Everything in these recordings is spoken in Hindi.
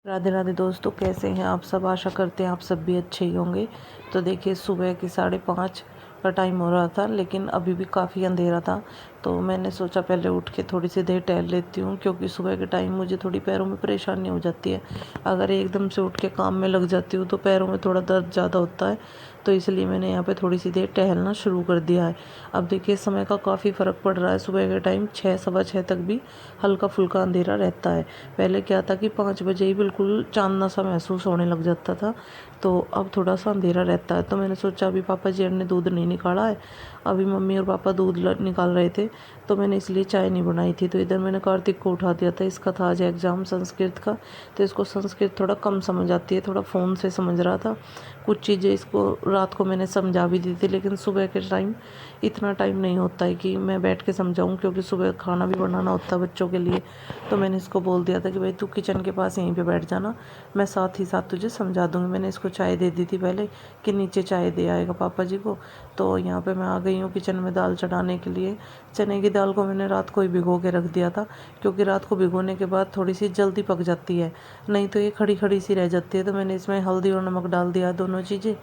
राधे राधे दोस्तों, कैसे हैं आप सब। आशा करते हैं आप सब भी अच्छे ही होंगे। तो देखिए, सुबह के 5:30 का टाइम हो रहा था, लेकिन अभी भी काफ़ी अंधेरा था। तो मैंने सोचा पहले उठ के थोड़ी सी देर टहल लेती हूँ, क्योंकि सुबह के टाइम मुझे थोड़ी पैरों में परेशानी हो जाती है। अगर एकदम से उठ के काम में लग जाती हूँ तो पैरों में थोड़ा दर्द ज़्यादा होता है। तो इसलिए मैंने यहाँ पे थोड़ी सी देर टहलना शुरू कर दिया है। अब देखिए, समय का काफ़ी फ़र्क पड़ रहा है। सुबह के टाइम 6 सवा 6 तक भी हल्का फुल्का अंधेरा रहता है। पहले क्या था कि 5 बजे ही बिल्कुल चांदना सा महसूस होने लग जाता था। तो अब थोड़ा सा अंधेरा रहता है। तो मैंने सोचा अभी पापा जी ने दूध नहीं निकाला है, अभी मम्मी और पापा दूध निकाल रहे थे, तो मैंने इसलिए चाय नहीं बनाई थी। तो इधर मैंने कार्तिक को उठा दिया था, इसका था आज एग्ज़ाम संस्कृत का। तो इसको संस्कृत थोड़ा कम समझ आती है, थोड़ा फ़ोन से समझ रहा था। कुछ चीज़ें इसको रात को मैंने समझा भी दी थी, लेकिन सुबह के टाइम इतना टाइम नहीं होता है कि मैं बैठ के समझाऊँ, क्योंकि सुबह खाना भी बनाना होता है बच्चों के लिए। तो मैंने इसको बोल दिया था कि भाई तू किचन के पास यहीं पे बैठ जाना, मैं साथ ही साथ तुझे समझा दूँगी। मैंने इसको चाय दे दी थी पहले कि नीचे चाय दे आएगा पापा जी को। तो यहाँ पे मैं आ गई हूँ किचन में दाल चढ़ाने के लिए। चने की दाल को मैंने रात को ही भिगो के रख दिया था, क्योंकि रात को भिगोने के बाद थोड़ी सी जल्दी पक जाती है, नहीं तो ये खड़ी खड़ी सी रह जाती है। तो मैंने इसमें हल्दी और नमक डाल दिया, दोनों चीज़ें।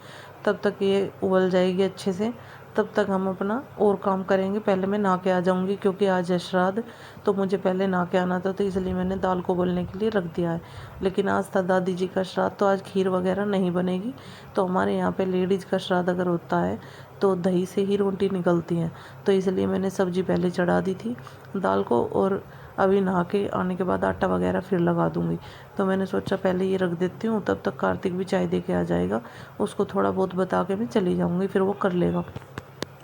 तब तक ये उबल जाएगी अच्छे से, तब तक हम अपना और काम करेंगे। पहले मैं नहा के आ जाऊँगी, क्योंकि आज है श्राद्ध, तो मुझे पहले नहा के आना था। तो इसलिए मैंने दाल को उबलने के लिए रख दिया है। लेकिन आज था दादी जी का श्राद्ध, तो आज खीर वगैरह नहीं बनेगी। तो हमारे यहाँ पे लेडीज़ का श्राद्ध अगर होता है तो दही से ही रोटी निकलती हैं। तो इसलिए मैंने सब्ज़ी पहले चढ़ा दी थी दाल को, और अभी नहा के आने के बाद आटा वगैरह फिर लगा दूँगी। तो मैंने सोचा पहले ये रख देती हूँ, तब तक कार्तिक भी चाय दे के आ जाएगा। उसको थोड़ा बहुत बता के मैं चली जाऊँगी, फिर वो कर लेगा।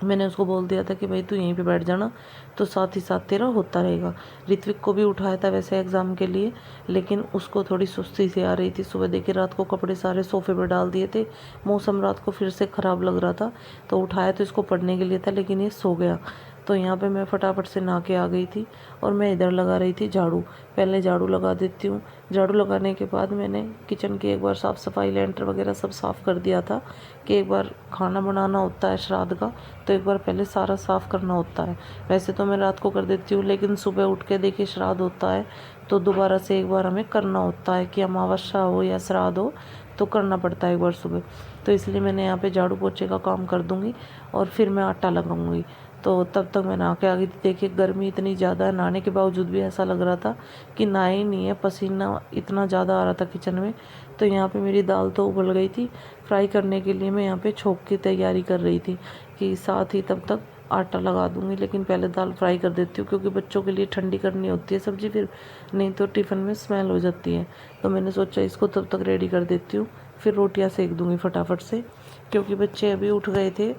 मैंने उसको बोल दिया था कि भाई तू यहीं पे बैठ जाना, तो साथ ही साथ तेरा होता रहेगा। ऋत्विक को भी उठाया था वैसे एग्ज़ाम के लिए, लेकिन उसको थोड़ी सुस्ती सी आ रही थी। सुबह देखिए, रात को कपड़े सारे सोफ़े पर डाल दिए थे। मौसम रात को फिर से ख़राब लग रहा था, तो उठाया तो इसको पढ़ने के लिए था, लेकिन ये सो गया। तो यहाँ पे मैं फटाफट से नहा के आ गई थी, और मैं इधर लगा रही थी झाड़ू। पहले झाड़ू लगा देती हूँ। झाड़ू लगाने के बाद मैंने किचन की एक बार साफ़ सफाई, लेंटर वगैरह सब साफ़ कर दिया था, कि एक बार खाना बनाना होता है श्राद्ध का, तो एक बार पहले सारा साफ़ करना होता है। वैसे तो मैं रात को कर देती हूँ, लेकिन सुबह उठ के देखिए श्राद्ध होता है, तो दोबारा से एक बार हमें करना होता है, कि अमावस्या हो या श्राद्ध हो तो करना पड़ता है एक बार सुबह। तो इसलिए मैंने यहाँ पे झाड़ू पोछे का काम कर दूँगी, और फिर मैं आटा लगाऊँगी। तो तब तक मैं नहा के आ गई थी। देखिए, गर्मी इतनी ज़्यादा है, नहाने के बावजूद भी ऐसा लग रहा था कि नहाए ही नहीं है, पसीना इतना ज़्यादा आ रहा था किचन में। तो यहाँ पे मेरी दाल तो उबल गई थी। फ्राई करने के लिए मैं यहाँ पे छोंक की तैयारी कर रही थी, कि साथ ही तब तक आटा लगा दूँगी। लेकिन पहले दाल फ्राई कर देती हूँ, क्योंकि बच्चों के लिए ठंडी करनी होती है सब्ज़ी, फिर नहीं तो टिफ़िन में स्मेल हो जाती है। तो मैंने सोचा इसको तब तक रेडी कर देती हूँ, फिर रोटियाँ सेक दूँगी फटाफट से, क्योंकि बच्चे अभी उठ गए थे,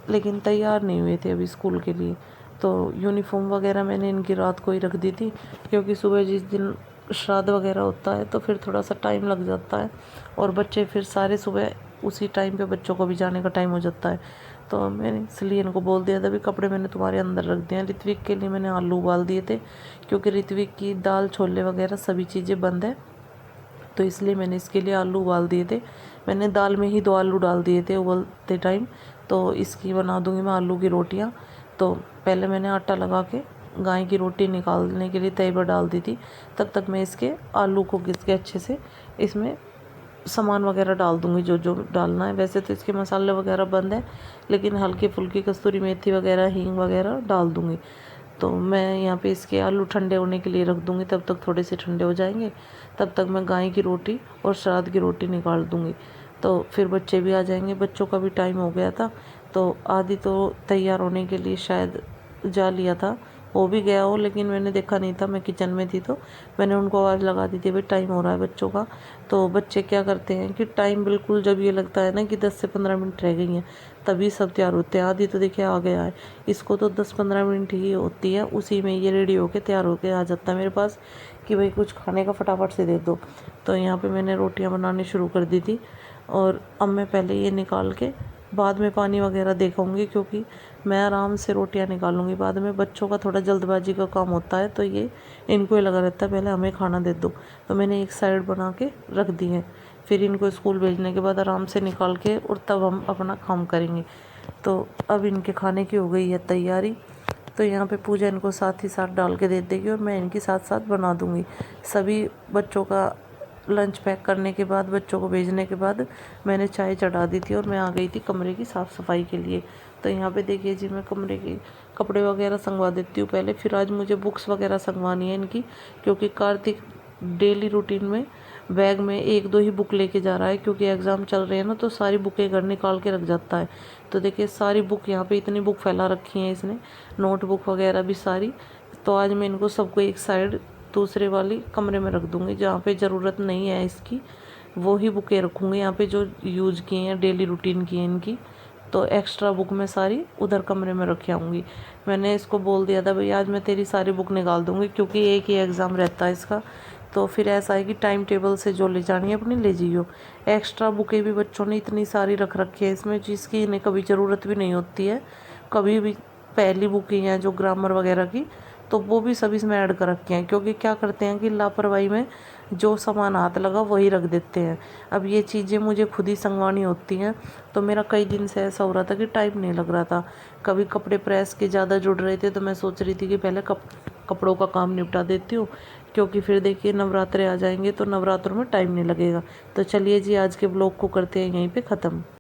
लेकिन तैयार नहीं हुए थे अभी स्कूल के लिए। तो यूनिफ़ॉर्म वगैरह मैंने इनकी रात को ही रख दी थी, क्योंकि सुबह जिस दिन श्राद्ध वगैरह होता है तो फिर थोड़ा सा टाइम लग जाता है, और बच्चे फिर सारे सुबह उसी टाइम पे बच्चों को भी जाने का टाइम हो जाता है। तो मैंने इसलिए इनको बोल दिया था भी कपड़े मैंने तुम्हारे अंदर रख दिए हैं। ऋत्विक के लिए मैंने आलू उबाल दिए थे, क्योंकि ऋत्विक की दाल छोले वगैरह सभी चीज़ें बंद है, तो इसलिए मैंने इसके लिए आलू उबाल दिए थे। मैंने दाल में ही 2 आलू डाल दिए थे उबलते टाइम। तो इसकी बना दूंगी मैं आलू की रोटियां। तो पहले मैंने आटा लगा के गाय की रोटी निकालने के लिए तवे पर डाल दी थी। तब तक मैं इसके आलू को घिस के अच्छे से इसमें सामान वगैरह डाल दूंगी, जो जो डालना है। वैसे तो इसके मसाले वगैरह बंद है, लेकिन हल्की फुल्की कस्तूरी मेथी वगैरह, हींग वगैरह डाल दूंगी। तो मैं यहाँ पे इसके आलू ठंडे होने के लिए रख दूँगी, तब तक थोड़े से ठंडे हो जाएंगे। तब तक मैं गाय की रोटी और श्राद्ध की रोटी निकाल दूँगी। तो फिर बच्चे भी आ जाएंगे, बच्चों का भी टाइम हो गया था। तो आदि तो तैयार होने के लिए शायद जा लिया था, हो भी गया हो, लेकिन मैंने देखा नहीं था, मैं किचन में थी। तो मैंने उनको आवाज़ लगा दी थी भाई टाइम हो रहा है बच्चों का। तो बच्चे क्या करते हैं कि टाइम बिल्कुल जब ये लगता है ना कि 10 से 15 मिनट रह गई हैं, तभी सब तैयार होते हैं। आदि तो देखिए आ गया है, इसको तो 10-15 मिनट ही होती है, उसी में ये रेडी होके तैयार होके आ जाता है मेरे पास, कि भाई कुछ खाने का फटाफट से दे दो। तो यहाँ पे मैंने रोटियाँ बनानी शुरू कर दी थी, और अब मैं पहले ये निकाल के बाद में पानी वगैरह देखूँगी, क्योंकि मैं आराम से रोटियां निकालूंगी। बाद में बच्चों का थोड़ा जल्दबाजी का काम होता है, तो ये इनको ही लगा रहता है पहले हमें खाना दे दो। तो मैंने एक साइड बना के रख दी है, फिर इनको स्कूल भेजने के बाद आराम से निकाल के और तब हम अपना काम करेंगे। तो अब इनके खाने की हो गई है तैयारी। तो यहाँ पे पूजा इनको साथ ही साथ डाल के दे देगी, और मैं इनकी साथ साथ बना दूँगी। सभी बच्चों का लंच पैक करने के बाद, बच्चों को भेजने के बाद मैंने चाय चढ़ा दी थी और मैं आ गई थी कमरे की साफ़ सफाई के लिए। तो यहाँ पे देखिए जी, मैं कमरे के कपड़े वगैरह संगवा देती हूँ पहले, फिर आज मुझे बुक्स वगैरह संगवानी है इनकी, क्योंकि कार्तिक डेली रूटीन में बैग में 1-2 ही बुक लेके जा रहा है, क्योंकि एग्ज़ाम चल रहे हैं ना, तो सारी बुकें घर निकाल के रख जाता है। तो देखिए सारी बुक यहाँ पे इतनी बुक फैला रखी हैं इसने, नोटबुक वगैरह भी सारी। तो आज मैं इनको सबको एक साइड दूसरे वाली कमरे में रख दूँगी, जहाँ पे ज़रूरत नहीं है इसकी वो ही बुकें रखूँगी। यहाँ पे जो यूज़ किए हैं, डेली रूटीन की है इनकी, तो एक्स्ट्रा बुक मैं सारी उधर कमरे में रख आऊँगी। मैंने इसको बोल दिया था, भाई आज मैं तेरी सारी बुक निकाल दूँगी, क्योंकि एक ही एग्ज़ाम रहता है इसका। तो फिर ऐसा है कि टाइम टेबल से जो ले जानी है अपनी ले जाइयो। एक्स्ट्रा बुकें भी बच्चों ने इतनी सारी रख रखी है इसमें, जिसकी इन्हें कभी ज़रूरत भी नहीं होती है कभी भी। पहली बुकें हैं जो ग्रामर वगैरह की, तो वो भी सब इसमें ऐड कर रखे हैं, क्योंकि क्या करते हैं कि लापरवाही में जो सामान हाथ लगा वही रख देते हैं। अब ये चीज़ें मुझे खुद ही संगवानी होती हैं, तो मेरा कई दिन से ऐसा हो रहा था कि टाइम नहीं लग रहा था। कभी कपड़े प्रेस के ज़्यादा जुड़ रहे थे, तो मैं सोच रही थी कि पहले कपड़ों का काम निपटा देती हूँ, क्योंकि फिर देखिए नवरात्रे आ जाएंगे तो नवरात्रों में टाइम नहीं लगेगा। तो चलिए जी, आज के ब्लॉग को करते हैं यहीं पे ख़त्म।